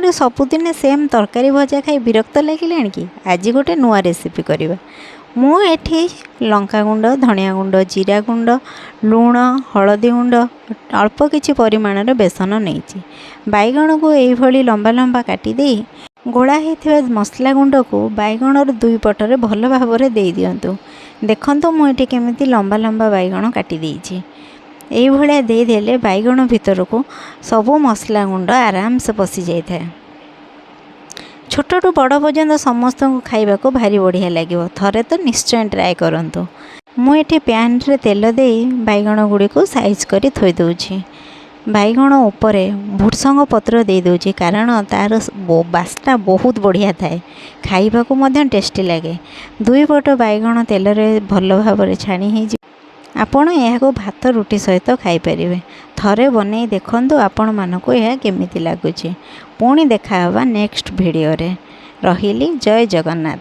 କ'ଣ ସବୁଦିନେ ସେମ୍ ତରକାରୀ ଭଜା ଖାଇ ବିରକ୍ତ ଲାଗିଲାଣି କି? ଆଜି ଗୋଟେ ନୂଆ ରେସିପି କରିବା। ମୁଁ ଏଠି ଲଙ୍କାଗୁଣ୍ଡ, ଧନିଆ ଗୁଣ୍ଡ, ଜିରା ଗୁଣ୍ଡ, ଲୁଣ, ହଳଦୀ ଗୁଣ୍ଡ, ଅଳ୍ପ କିଛି ପରିମାଣର ବେସନ ନେଇଛି। ବାଇଗଣକୁ ଏଇଭଳି ଲମ୍ବା ଲମ୍ବା କାଟିଦେଇ ଗୋଳା ହୋଇଥିବା ମସଲା ଗୁଣ୍ଡକୁ ବାଇଗଣର ଦୁଇ ପଟରେ ଭଲ ଭାବରେ ଦେଇ ଦିଅନ୍ତୁ। ଦେଖନ୍ତୁ ମୁଁ ଏଠି କେମିତି ଲମ୍ବା ଲମ୍ବା ବାଇଗଣ କାଟି ଦେଇଛି। ଏଇଭଳିଆ ଦେଇଦେଲେ ବାଇଗଣ ଭିତରକୁ ସବୁ ମସଲା ଗୁଣ୍ଡ ଆରାମସେ ପଶି ଯାଇଥାଏ। ଛୋଟଠୁ ବଡ଼ ପର୍ଯ୍ୟନ୍ତ ସମସ୍ତଙ୍କୁ ଖାଇବାକୁ ଭାରି ବଢ଼ିଆ ଲାଗିବ। ଥରେ ତ ନିଶ୍ଚୟ ଟ୍ରାଏ କରନ୍ତୁ। ମୁଁ ଏଠି ପ୍ୟାନ୍ରେ ତେଲ ଦେଇ ବାଇଗଣ ଗୁଡ଼ିକୁ ସାଇଜ୍ କରି ଥୋଇ ଦେଉଛି। ବାଇଗଣ ଉପରେ ଭୃସଙ୍ଗ ପତ୍ର ଦେଇ ଦେଉଛି, କାରଣ ତା'ର ବାସ୍ନା ବହୁତ ବଢ଼ିଆ ଥାଏ, ଖାଇବାକୁ ମଧ୍ୟ ଟେଷ୍ଟି ଲାଗେ। ଦୁଇ ପଟ ବାଇଗଣ ତେଲରେ ଭଲ ଭାବରେ ଛାଣି ହେଇଯିବ। ଆପଣ ଏହାକୁ ଭାତ ରୁଟି ସହିତ ଖାଇପାରିବେ। ଥରେ ବନେଇ ଦେଖନ୍ତୁ ଆପଣମାନଙ୍କୁ ଏହା କେମିତି ଲାଗୁଛି। ପୁଣି ଦେଖା ହେବା ନେକ୍ସଟ ଭିଡ଼ିଓରେ। ରହିଲି, ଜୟ ଜଗନ୍ନାଥ।